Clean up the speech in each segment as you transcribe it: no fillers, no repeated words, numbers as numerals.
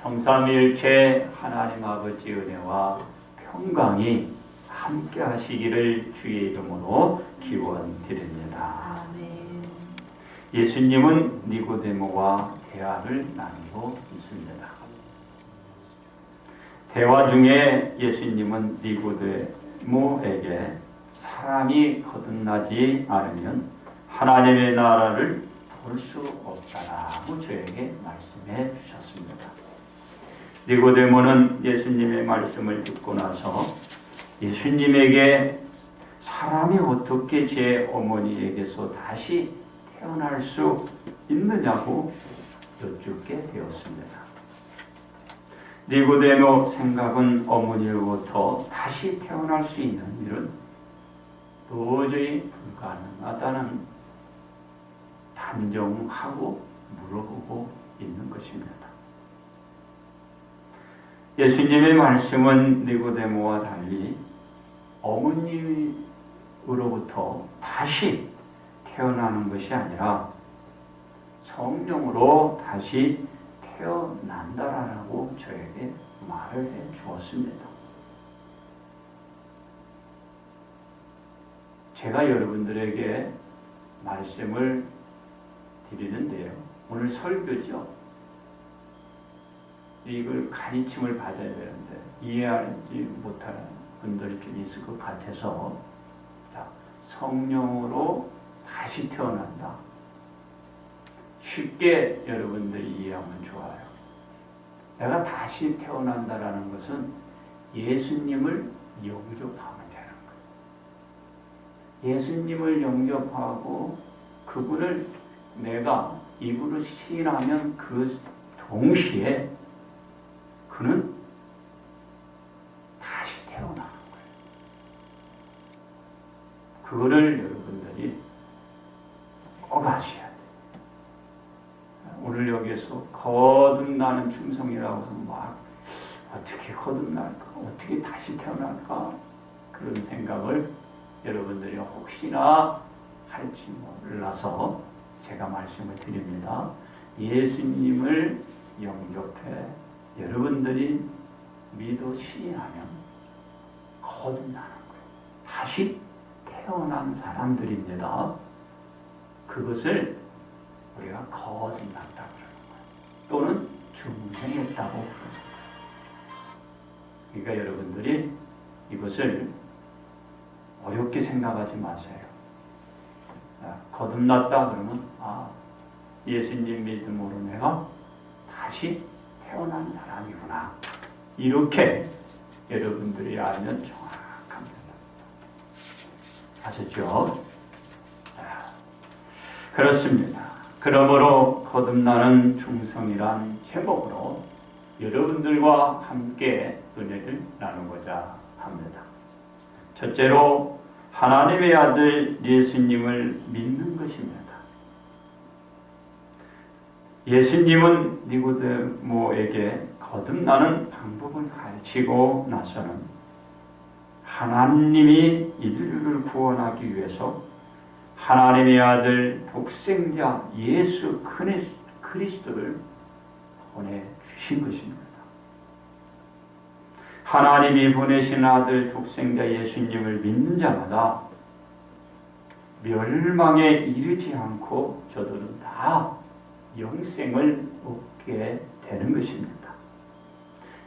성삼위일체 하나님 아버지 은혜와 평강이 함께 하시기를 주의 이름으로 기원드립니다. 아멘. 예수님은 니고데모와 대화를 나누고 있습니다. 대화 중에 예수님은 니고데모에게 사람이 거듭나지 않으면 하나님의 나라를 볼 수 없다라고 저에게 말씀해 주셨습니다. 니고데모는 예수님의 말씀을 듣고 나서 예수님에게 사람이 어떻게 제 어머니에게서 다시 태어날 수 있느냐고 여쭙게 되었습니다. 니고데모 생각은 어머니로부터 다시 태어날 수 있는 일은 도저히 불가능하다는 단정하고 물어보고 있는 것입니다. 예수님의 말씀은 니고데모와 달리 어머니로부터 다시 태어나는 것이 아니라 성령으로 다시 태어난다라고 저에게 말을 해 주었습니다. 제가 여러분들에게 말씀을 드리는데요. 오늘 설교죠. 이걸 가르침을 받아야 되는데 이해하지 못하는 분들이 좀 있을 것 같아서 성령으로 다시 태어난다. 쉽게 여러분들이 이해하면 좋아요. 내가 다시 태어난다라는 것은 예수님을 영접하면 되는 거예요. 예수님을 영접하고 그분을 내가 입으로 시인하면 그 동시에 그는 다시 태어나는 거예요. 그거를 여러분들이 꼭 아셔야 돼요. 오늘 여기에서 거듭나는 충성이라고 해서 막 어떻게 거듭날까? 어떻게 다시 태어날까? 그런 생각을 여러분들이 혹시나 할지 몰라서 제가 말씀을 드립니다. 예수님을 영접해 여러분들이 믿어 시인하면 거듭나는 거예요. 다시 태어난 사람들입니다. 그것을 우리가 거듭났다고 그러는 거예요. 또는 중생했다고 그러는 거예요. 그러니까 여러분들이 이것을 어렵게 생각하지 마세요. 거듭났다 그러면 예수님 믿음으로 내가 다시 태어난 사람이구나. 이렇게 여러분들이 알면 정확합니다. 아셨죠? 그렇습니다. 그러므로 거듭나는 충성이란 제목으로 여러분들과 함께 은혜를 나누고자 합니다. 첫째로 하나님의 아들 예수님을 믿는 것입니다. 예수님은 니고데모에게 거듭나는 방법을 가르치고 나서는 하나님이 인류를 구원하기 위해서 하나님의 아들 독생자 예수 그리스도를 보내주신 것입니다. 하나님이 보내신 아들 독생자 예수님을 믿는 자마다 멸망에 이르지 않고 저들은 다 영생을 얻게 되는 것입니다.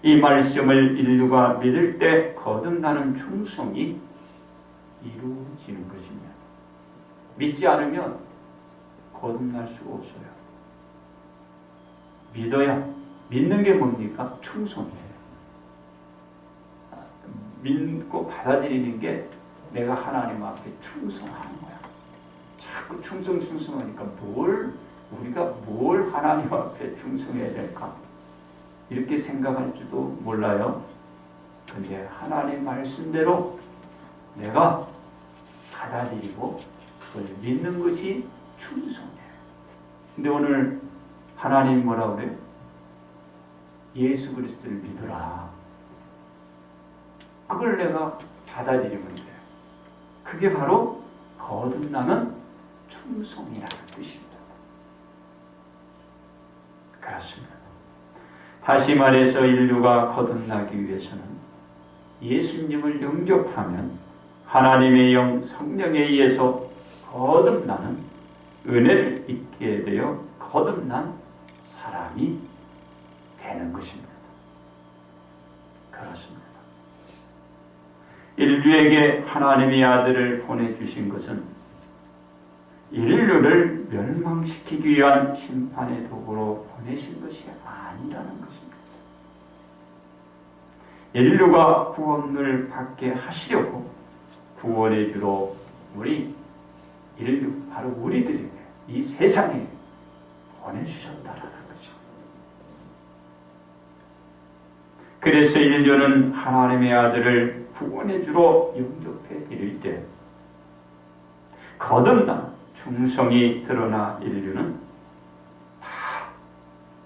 이 말씀을 인류가 믿을 때 거듭나는 충성이 이루어지는 것입니다. 믿지 않으면 거듭날 수가 없어요. 믿어야, 믿는 게 뭡니까? 충성이에요. 믿고 받아들이는 게 내가 하나님 앞에 충성하는 거야. 자꾸 충성하니까 우리가 뭘 하나님 앞에 충성해야 될까? 이렇게 생각할지도 몰라요. 근데 하나님 말씀대로 내가 받아들이고 그걸 믿는 것이 충성이에요. 근데 오늘 하나님 뭐라고 그래요? 예수 그리스도를 믿어라. 그걸 내가 받아들이면 돼요. 그게 바로 거듭나는 충성이라는 뜻입니다. 그렇습니다. 다시 말해서 인류가 거듭나기 위해서는 예수님을 영접하면 하나님의 영 성령에 의해서 거듭나는 은혜를 입게 되어 거듭난 사람이 되는 것입니다. 그렇습니다. 인류에게 하나님의 아들을 보내주신 것은 인류를 멸망시키기 위한 심판의 도구로 보내신 것이 아니라는 것입니다. 인류가 구원을 받게 하시려고 구원의 주로 우리 인류, 바로 우리들에게 이 세상에 보내주셨다라는 거죠. 그래서 인류는 하나님의 아들을 구원의 주로 영접해 드릴 때 거듭난 충성이 드러나 인류는 다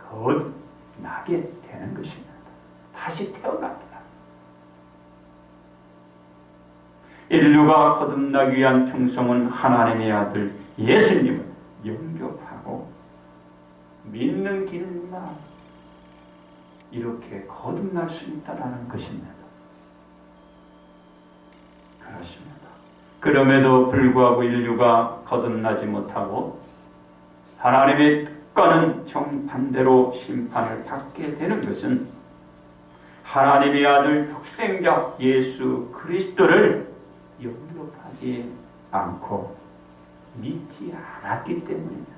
거듭나게 되는 것입니다. 다시 태어납니다. 인류가 거듭나기 위한 충성은 하나님의 아들 예수님을 영접하고 믿는 길만 이렇게 거듭날 수 있다는 것입니다. 그렇습니다. 그럼에도 불구하고 인류가 거듭나지 못하고 하나님의 뜻과는 정반대로 심판을 받게 되는 것은 하나님의 아들 독생자 예수 그리스도를 영접하지 않고 믿지 않았기 때문입니다.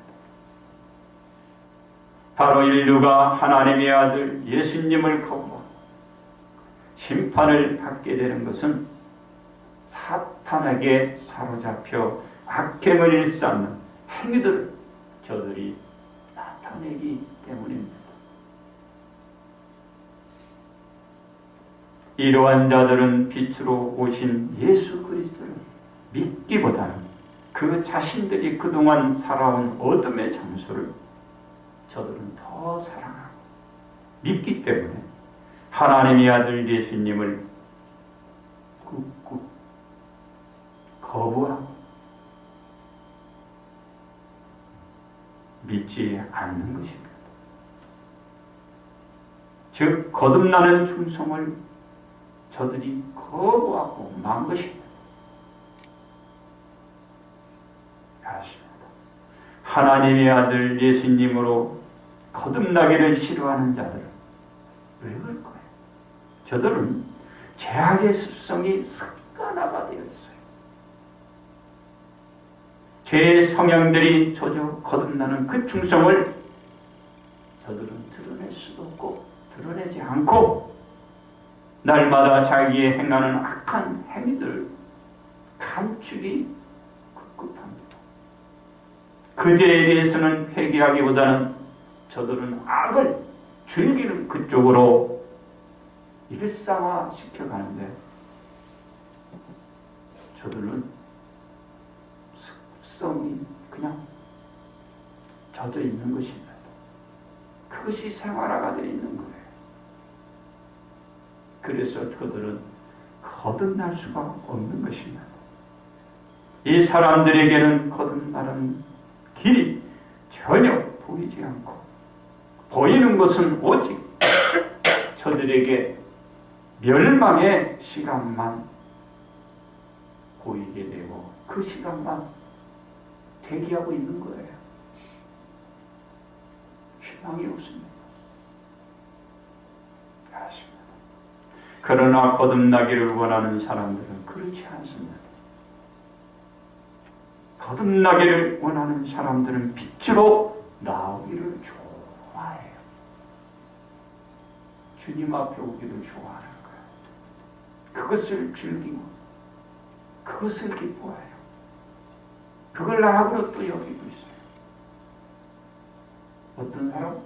바로 인류가 하나님의 아들 예수님을 거부하고 심판을 받게 되는 것은 사탄에게 사로잡혀 악행을 일삼는 행위들을 저들이 나타내기 때문입니다. 이러한 자들은 빛으로 오신 예수 그리스도를 믿기보다는 그 자신들이 그동안 살아온 어둠의 장소를 저들은 더 사랑하고 믿기 때문에 하나님의 아들 예수님을 꾹꾹 거부하고 믿지 않는 것입니다. 즉 거듭나는 충성을 저들이 거부하고 만 것입니다. 그렇습니다. 하나님의 아들 예수님으로 거듭나기를 싫어하는 자들은 왜 그럴까요? 저들은 죄악의 습성이 습관화가 되어 있어요. 죄의 성향들이 젖어 거듭나는 그 충성을 저들은 드러낼 수도 없고 드러내지 않고 날마다 자기의 행하는 악한 행위들 감추기 급급합니다. 그 죄에 대해서는 회개하기보다는 저들은 악을 즐기는 그쪽으로 일상화 시켜가는데 저들은 습성이 그냥 젖어 있는 것입니다. 그것이 생활화가 되어 있는 거예요. 그래서 그들은 거듭날 수가 없는 것입니다. 이 사람들에게는 거듭나는 길이 전혀 보이지 않고 보이는 것은 오직 저들에게 멸망의 시간만 보이게 되고 그 시간만 대기하고 있는 거예요. 희망이 없습니다. 아십니다. 그러나 거듭나기를 원하는 사람들은 그렇지 않습니다. 거듭나기를 원하는 사람들은 빛으로 나오기를 좋아해요. 주님 앞에 오기를 좋아하는 거예요. 그것을 즐기고 그것을 기뻐해요. 그걸 악으로 또 여기고 있어요. 어떤 사람?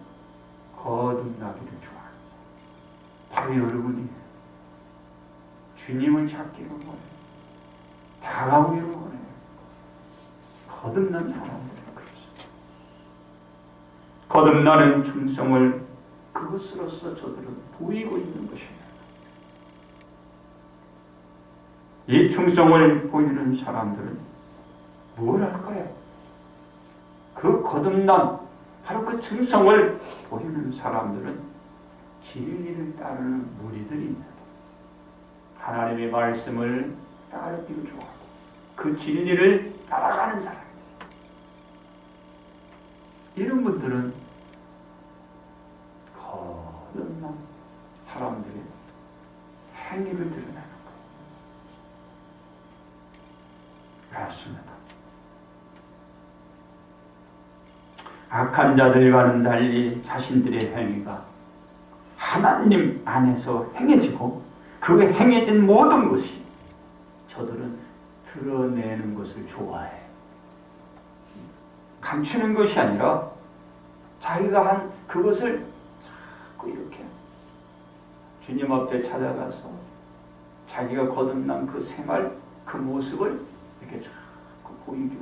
거듭나기를 좋아합니다. 바로 여러분이 주님을 찾기를 원해요. 다가오기를 원해요. 거듭난 사람들은 그렇습니다. 거듭나는 충성을 그것으로서 저들은 보이고 있는 것입니다. 이 충성을 보이는 사람들은 뭘 할까요? 그 거듭난 바로 그 충성을 보이는 사람들은 진리를 따르는 무리들입니다. 하나님의 말씀을 따르기를 좋아하고 그 진리를 따라가는 사람입니다. 이런 분들은 거듭난 사람들의 행위를 드러내는 거예요. 그렇습니다. 악한 자들과는 달리 자신들의 행위가 하나님 안에서 행해지고 그 행해진 모든 것이 저들은 드러내는 것을 좋아해. 감추는 것이 아니라 자기가 한 그것을 자꾸 이렇게 주님 앞에 찾아가서 자기가 거듭난 그 생활, 그 모습을 이렇게 자꾸 보이기로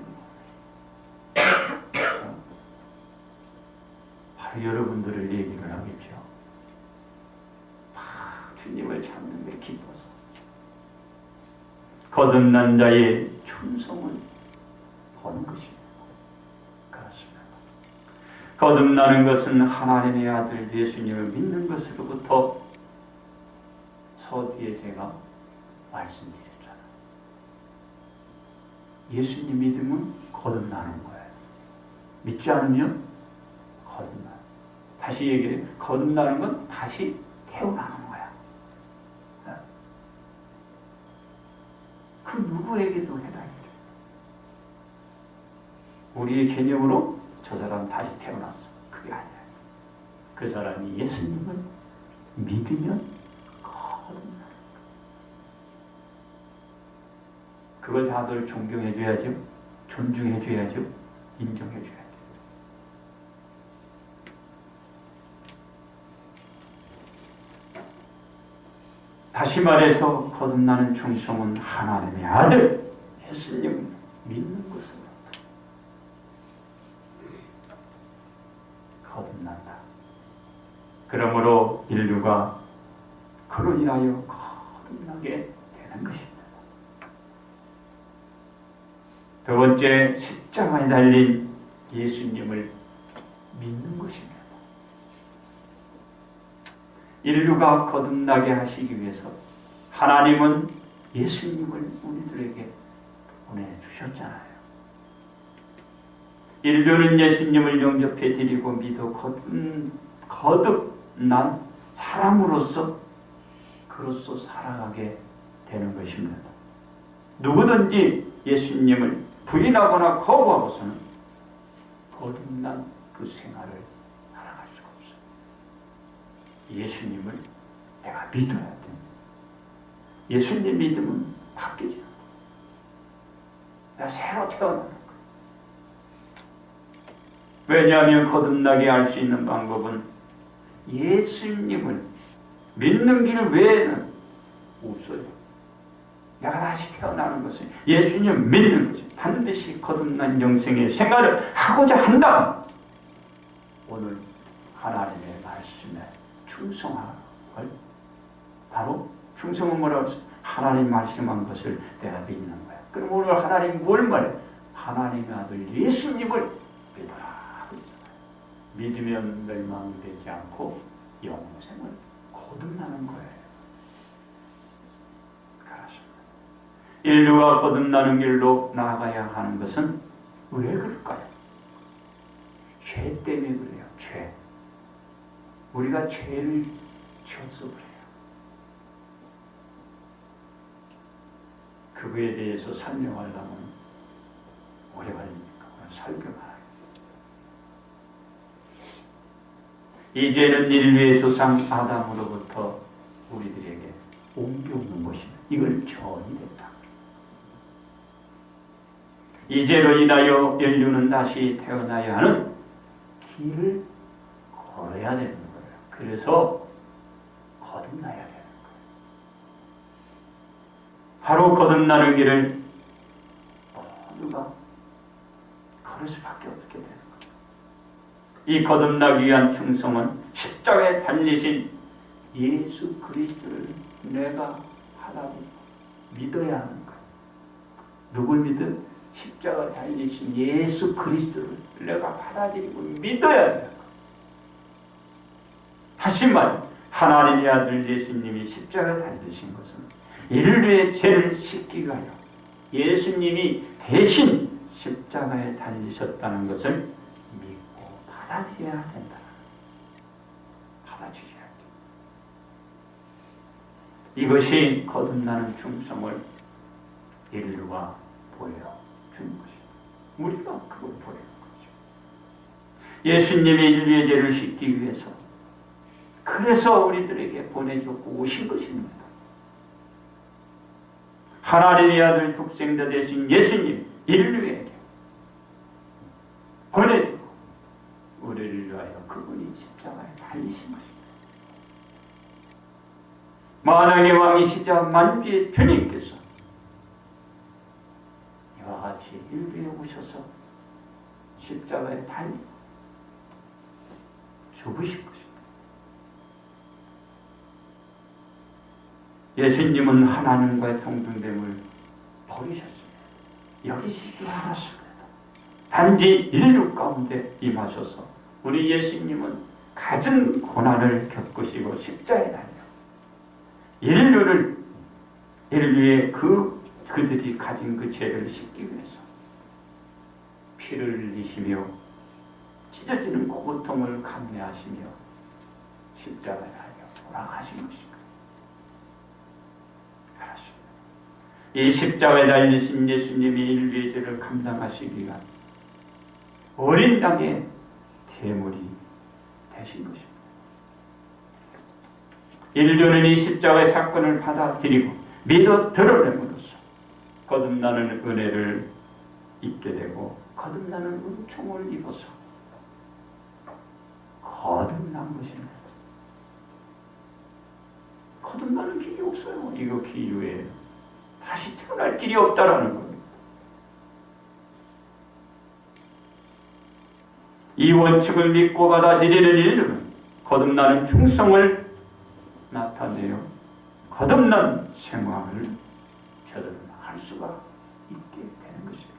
바로 여러분들을 얘기를 하겠죠. 주님을 찾는 데 기뻐서 거듭난 자의 충성을 보는 것입니다. 그렇습니다. 거듭나는 것은 하나님의 아들 예수님을 믿는 것으로부터 서두에 제가 말씀드렸잖아요. 예수님 믿으면 거듭나는 거예요. 믿지 않으면 거듭나요. 다시 얘기해요. 거듭나는 건 다시 태어나는 거야. 그 누구에게도 해당이 돼요. 우리의 개념으로 저 사람 다시 태어났어. 그게 아니야. 그 사람이 예수님을 믿으면 거듭나. 그걸 다들 존경해줘야죠. 존중해줘야죠. 인정해줘야죠. 다시 말해서 거듭나는 충성은 하나님의 아들 예수님을 믿는 것으로부터 거듭난다. 그러므로 인류가 그로 인하여 거듭나게 되는 것입니다. 두 번째, 십자가에 달린 예수님을 믿는 것입니다. 인류가 거듭나게 하시기 위해서 하나님은 예수님을 우리들에게 보내주셨잖아요. 인류는 예수님을 영접해 드리고 믿어 거듭난 사람으로서 그로서 살아가게 되는 것입니다. 누구든지 예수님을 부인하거나 거부하고서는 거듭난 그 생활을 살아갈 수가 없어요. 예수님을 내가 믿어야 됩니다. 예수님 믿으면 바뀌지 않고 내가 새로 태어나는 거예요. 왜냐하면 거듭나게 할 수 있는 방법은 예수님을 믿는 길 외에는 없어요. 내가 다시 태어나는 것은 예수님 믿는 것이 반드시 거듭난 영생의 생활을 하고자 한다면 오늘 하나님의 말씀에 충성할 바로 충성은 뭐라고 했어요? 하나님 말씀한 것을 내가 믿는 거야. 그럼 오늘 하나님 뭘 말해? 하나님의 아들 예수님을 믿어라. 믿으면 멸망되지 않고 영생을 거듭나는 거예요. 그렇습니다. 인류가 거듭나는 길로 나아가야 하는 것은 왜 그럴까요? 죄 때문에 그래요. 죄. 우리가 죄를 지어서 그래요. 그거에 대해서 설명하려면 오래 걸리니까 설명하겠습니다. 이 죄는 인류의 조상 아담으로부터 우리들에게 옮겨오는 것입니다. 이걸 전이 됐다. 이 죄로 인하여 인류는 다시 태어나야 하는 길을 걸어야 되는 거예요. 그래서 거듭나야 되는 거예요. 바로 거듭나는 길을 모두가 걸을 수밖에 없게 되는 거예요. 이 거듭나기 위한 충성은 십자가에 달리신 예수 그리스도를 내가 하나님 믿어야 하는 거예요. 누굴 믿어? 십자가에 달리신 예수 그리스도를 내가 받아들이고 믿어야 하는 거예요. 다시 말해 하나님의 아들 예수님이 십자가에 달리신 것은 인류의 죄를 씻기 위하여 예수님이 대신 십자가에 달리셨다는 것을 믿고 받아들여야 된다. 받아들여야 돼. 이것이 거듭나는 충성을 인류가 보여주는 것입니다. 우리가 그걸 보여주는 거죠. 예수님이 인류의 죄를 씻기 위해서 그래서 우리들에게 보내주고 오신 것입니다. 하나님의 아들 독생자 되신 예수님 인류에게 보내주고 우리를 위하여 그분이 십자가에 달리신 것입니다. 만왕의 왕이시자 만주의 주님께서 이와 같이 인류에 오셔서 십자가에 달려 죽으신 것입니다. 예수님은 하나님과의 동등됨을 버리셨습니다. 여기시지 않았습니다. 단지 인류 가운데 임하셔서 우리 예수님은 갖은 고난을 겪으시고 십자가에 달려 인류의 그들이 가진 그 죄를 씻기 위해서 피를 흘리시며 찢어지는 고통을 감내하시며 십자가에 달려 돌아가신 것입니다. 이 십자가에 달리신 예수님이 인류의 죄를 감당하시기 위한 어린 양의 제물이 되신 것입니다. 인류는 이 십자가의 사건을 받아들이고 믿어 드러냄으로써 거듭나는 은혜를 입게 되고 거듭나는 은총을 입어서 거듭난 것입니다. 거듭나는 길이 없어요. 이거 기유예요. 다시 태어날 길이 없다라는 겁니다. 이 원칙을 믿고 받아들이는 인류는 거듭나는 충성을 나타내어 거듭난 생활을 저들은 할 수가 있게 되는 것입니다.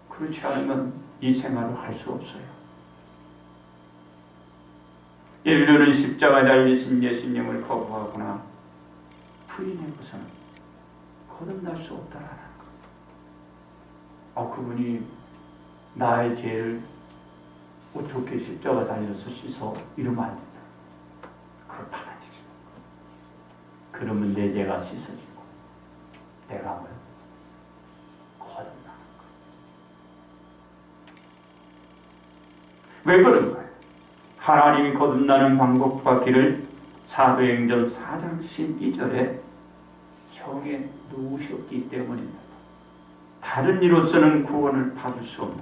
그렇지 않으면 이 생활을 할 수 없어요. 인류는 십자가에 달리신 예수님을 거부하거나 부인해서는 거듭날 수 없다라는 것. 그분이 나의 죄를 어떻게 십자가 달려서 씻어 이러면 안 된다. 그걸 받아들이죠. 그러면 내 죄가 씻어지고 내가 거듭나는 것. 왜 그런가요? 하나님이 거듭나는 방법과 길을 사도행전 4장 12절에 정해 놓으셨기 때문입니다. 다른 이로서는 구원을 받을 수 없는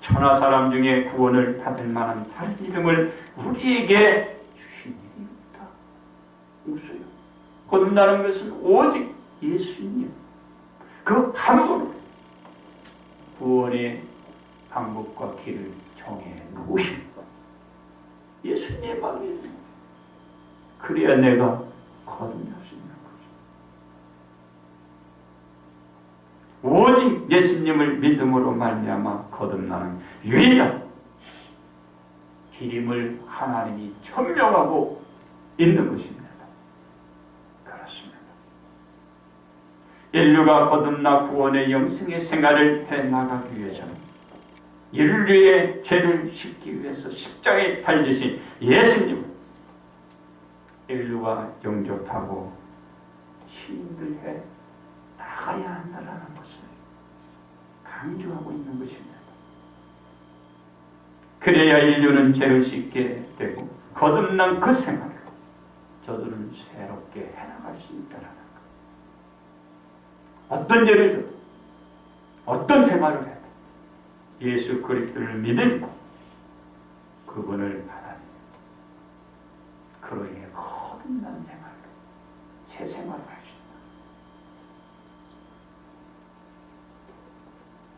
천하 사람 중에 구원을 받을 만한 다른 이름을 우리에게 주신 일이 없다. 없어요. 거듭나는 것은 오직 예수님 그 한 분 구원의 방법과 길을 정해 놓으십니다. 예수님만 믿는 그래야 내가 거듭날 수 있는 거죠. 오직 예수님을 믿음으로 말미암아 거듭나는 유일한 길임을 하나님이 천명하고 있는 것입니다. 그렇습니다. 인류가 거듭나 구원의 영생의 생활을 해나가기 위해서는 인류의 죄를 씻기 위해서 십자가에 달리신 예수님을 인류가 영접하고 신들해 나가야 한다는 것을 강조하고 있는 것입니다. 그래야 인류는 죄를 씻게 되고 거듭난 그 생활을 저들은 새롭게 해나갈 수 있다는 것. 어떤 죄를 져도 어떤 생활을 해도 예수 그리스도를 믿고 그분을 받아들여 그로 인해 거듭난 생활, 새 생활을 할 수 있다.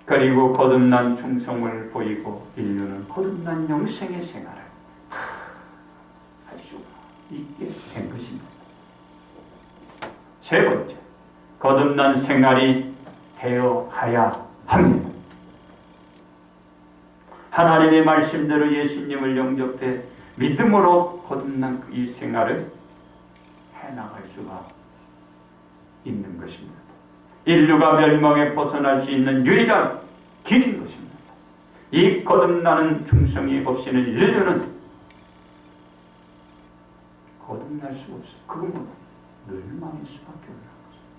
그리고 거듭난 충성을 보이고 인류는 거듭난 영생의 생활을 할 수가 있게 된 것입니다. 세 번째, 거듭난 생활이 되어 가야 합니다. 하나님의 말씀대로 예수님을 영접해 믿음으로 거듭난 이 생활을 해나갈 수가 있는 것입니다. 인류가 멸망에 벗어날 수 있는 유일한 길인 것입니다. 이 거듭나는 중성이 없이는 인류는 거듭날 수 없어. 그건 멸망일 수밖에 없는 것입니다.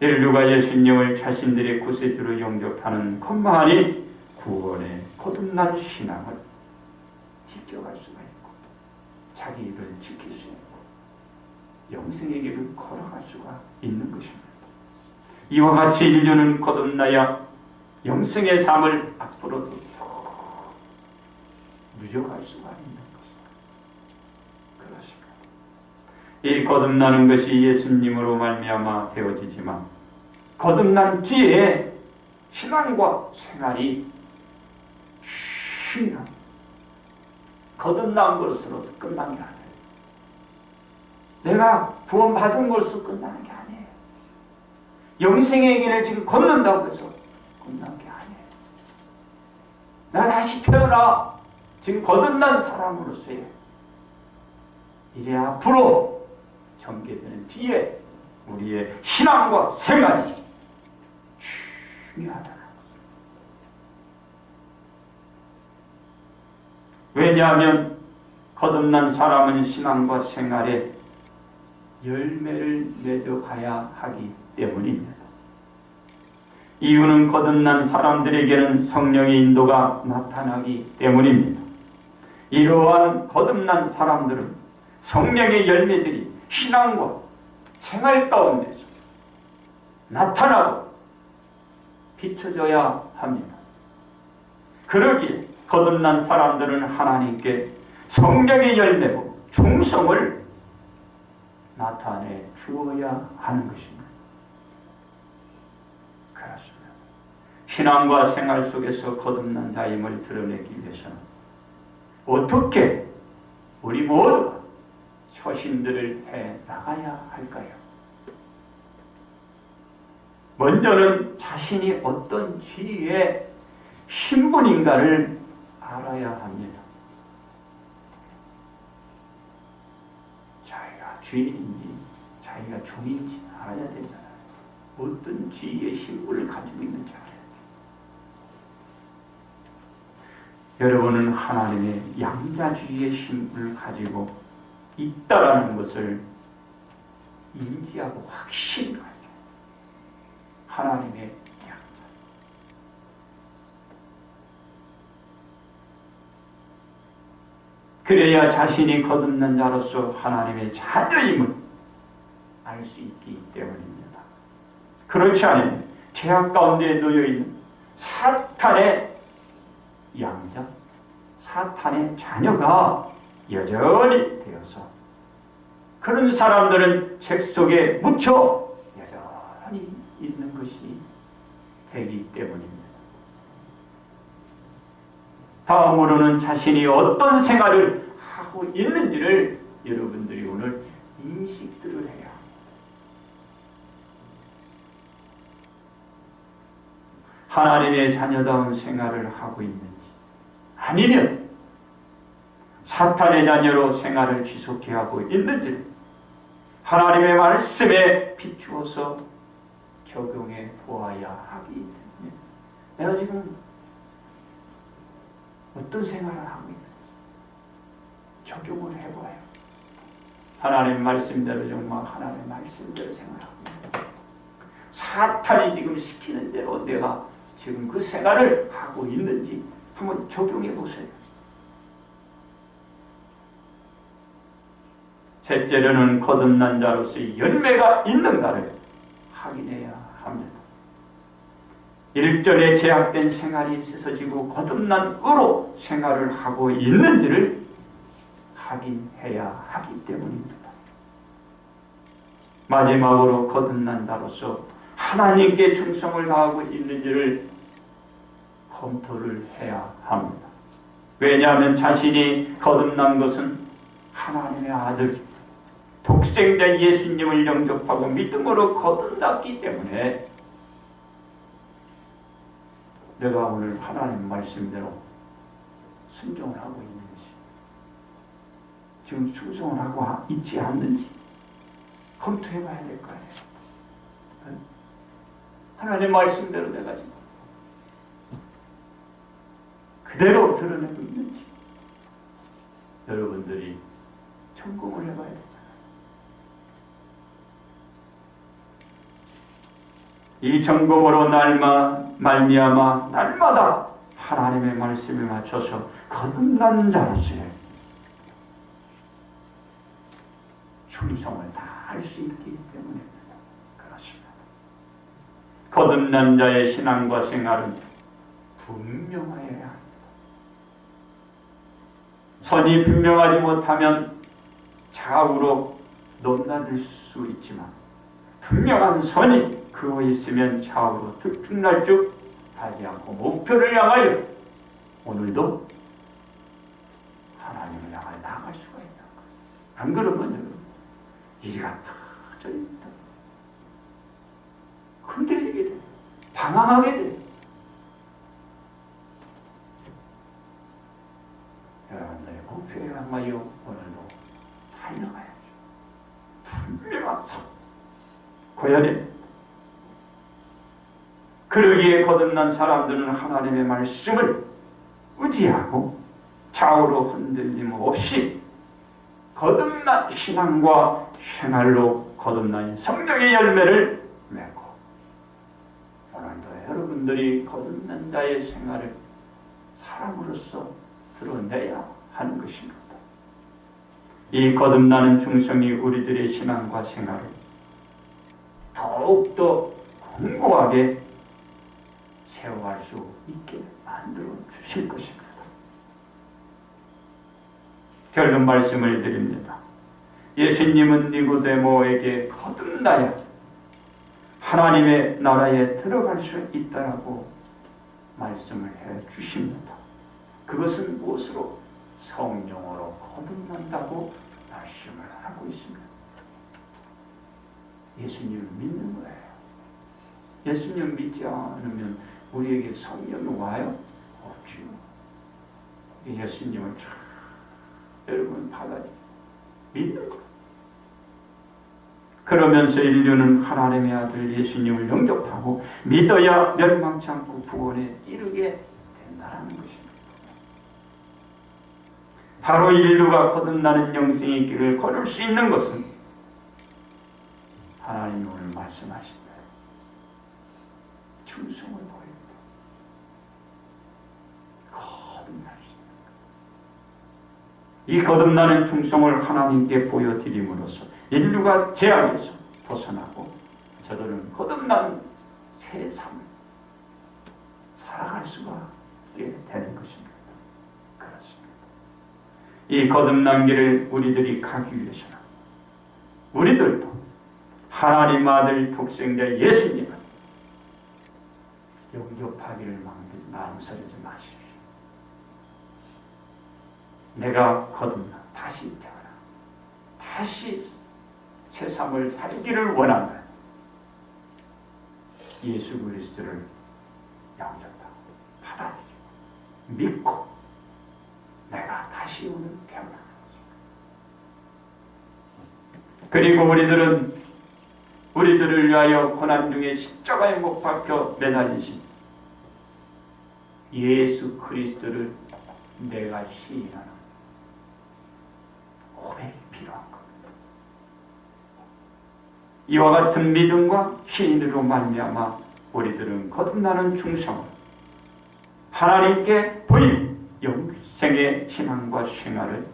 인류가 예수님을 자신들의 구세주로 영접하는 것만이 구원의 거듭난 신앙을 지켜갈 수가 있고 자기 일을 지킬 수 있고 영생의 길을 걸어갈 수가 있는 것입니다. 이와 같이 인류는 거듭나야 영생의 삶을 앞으로도 더 누려갈 수가 있는 것입니다. 그렇습니다. 이 거듭나는 것이 예수님으로 말미암아 되어지지만 거듭난 뒤에 신앙과 생활이 쉬는 거듭난 것으로서 끝난 게 아니에요. 내가 구원받은 것으로 끝나는 게 아니에요. 영생의 길을 지금 걷는다고 해서 끝난 게 아니에요. 내가 다시 태어나 지금 거듭난 사람으로서의 이제 앞으로 전개되는 뒤에 우리의 신앙과 생활이 중요하다. 왜냐하면 거듭난 사람은 신앙과 생활에 열매를 맺어가야 하기 때문입니다. 이유는 거듭난 사람들에게는 성령의 인도가 나타나기 때문입니다. 이러한 거듭난 사람들은 성령의 열매들이 신앙과 생활 가운데서 나타나고 비춰져야 합니다. 그러기에 거듭난 사람들은 하나님께 성령의 열매로 충성을 나타내 주어야 하는 것입니다. 그렇습니다. 신앙과 생활 속에서 거듭난 자임을 드러내기 위해서는 어떻게 우리 모두가 처신들을 해 나가야 할까요? 먼저는 자신이 어떤 지위의 신분인가를 알아야 합니다. 자기가 주인인지 자기가 종인지 알아야 되잖아요. 어떤 지위의 신분을 가지고 있는지 알아야 돼요. 여러분은 하나님의 양자주의의 신분을 가지고 있다라는 것을 인지하고 확신이 가져요. 하나님의 양자. 그래야 자신이 거듭난 자로서 하나님의 자녀임을 알 수 있기 때문입니다. 그렇지 않으면 죄악 가운데 놓여있는 사탄의 양자, 사탄의 자녀가 여전히 되어서 그런 사람들은 책 속에 묻혀 여전히 있는 것이 되기 때문입니다. 다음으로는 자신이 어떤 생활을 하고 있는지를 여러분들이 오늘 인식들을 해야 합니다. 하나님의 자녀다운 생활을 하고 있는지 아니면 사탄의 자녀로 생활을 지속해 하고 있는지를 하나님의 말씀에 비추어서 적용해 보아야 하기 때문에 내가 지금 어떤 생활을 하고 있는지 적용을 해봐요. 하나님 말씀대로 정말 하나님의 말씀대로 생활하고 있는지 사탄이 지금 시키는 대로 내가 지금 그 생활을 하고 있는지 한번 적용해 보세요. 셋째로는 거듭난 자로서의 열매가 있는가를 확인해야 합니다. 일전에 제약된 생활이 있어지고 거듭난 의로 생활을 하고 있는지를 확인해야 하기 때문입니다. 마지막으로 거듭난 자로서 하나님께 충성을 다하고 있는지를 검토를 해야 합니다. 왜냐하면 자신이 거듭난 것은 하나님의 아들 독생자 예수님을 영접하고 믿음으로 거듭났기 때문에 내가 오늘 하나님 말씀대로 순종을 하고 있는지 지금 충성을 하고 있지 않는지 검토해 봐야 될 거 아니에요. 하나님 말씀대로 내가 지금 그대로 드러내고 있는지 여러분들이 점검을 해봐야 되잖아요. 이 점검으로 말미암아 날마다 하나님의 말씀에 맞춰서 거듭난 자로서의 충성을 다할 수 있기 때문에 그렇습니다. 거듭난 자의 신앙과 생활은 분명해야 합니다. 선이 분명하지 못하면 좌우로 넘나들 수 있지만 분명한 선이 그거 있으면 좌우로 들쭉날쭉 하지 않고 목표를 향하여 오늘도 하나님을 향하여 나아갈 수가 있는 거예요. 안 그러면 여러분 이지가 터져 있다. 흔들리게 돼. 방황하게 돼. 여러분들의 목표에 향하여 오늘도 달려가야죠. 분명한 선. 고연해. 그러기에 거듭난 사람들은 하나님의 말씀을 의지하고 좌우로 흔들림 없이 거듭난 신앙과 생활로 거듭난 성령의 열매를 맺고 오늘도 여러분들이 거듭난 자의 생활을 사람으로서 드러내야 하는 것입니다. 이 거듭나는 중성이 우리들의 신앙과 생활을 더욱더 공고하게 세워갈 수 있게 만들어 주실 것입니다. 결론 말씀을 드립니다. 예수님은 니고데모에게 거듭나야 하나님의 나라에 들어갈 수 있다라고 말씀을 해 주십니다. 그것은 무엇으로? 성령으로 거듭난다고 말씀을 하고 있습니다. 예수님을 믿는 거예요. 예수님을 믿지 않으면 우리에게 성령이 와요? 없지요. 예수님을 여러분 받아야 믿는 거예요. 그러면서 인류는 하나님의 아들 예수님을 영접하고 믿어야 멸망치 않고 구원에 이르게 된다는 것입니다. 바로 인류가 거듭나는 영생의 길을 걸을 수 있는 것은 하나님이 오늘 말씀하신 대로 충성을 보입니다. 이 거듭나는 충성을 하나님께 보여드림으로써 인류가 죄악에서 벗어나고 저들은 거듭난 새 삶을 살아갈 수가 있게 되는 것입니다. 그렇습니다. 이 거듭난 길을 우리들이 가기 위해서는 우리들도 하나님 아들 독생자 예수님을 영접하기를 망설이지 마십시오. 내가 거듭나 다시 태어나 다시 새 삶을 살기를 원한다. 예수 그리스도를 영접하고 받아들이고 믿고 내가 다시 오늘 태어나는 것입니다. 그리고 우리들을 위하여 고난 중에 십자가에 못 박혀 매달리신 예수 그리스도를 내가 시인하는 고백이 필요한 겁니다. 이와 같은 믿음과 시인으로 말미암아 우리들은 거듭나는 충성을 하나님께 보인 영생의 신앙과 생활을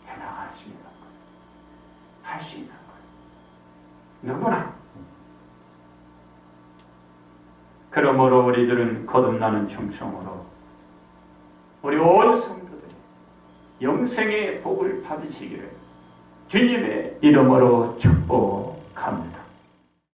해나갈 수 있는 거예요. 할 수 있는 거예요. 누구나. 그러므로 우리들은 거듭나는 충성으로 우리 온 성도들이 영생의 복을 받으시기를 주님의 이름으로 축복합니다.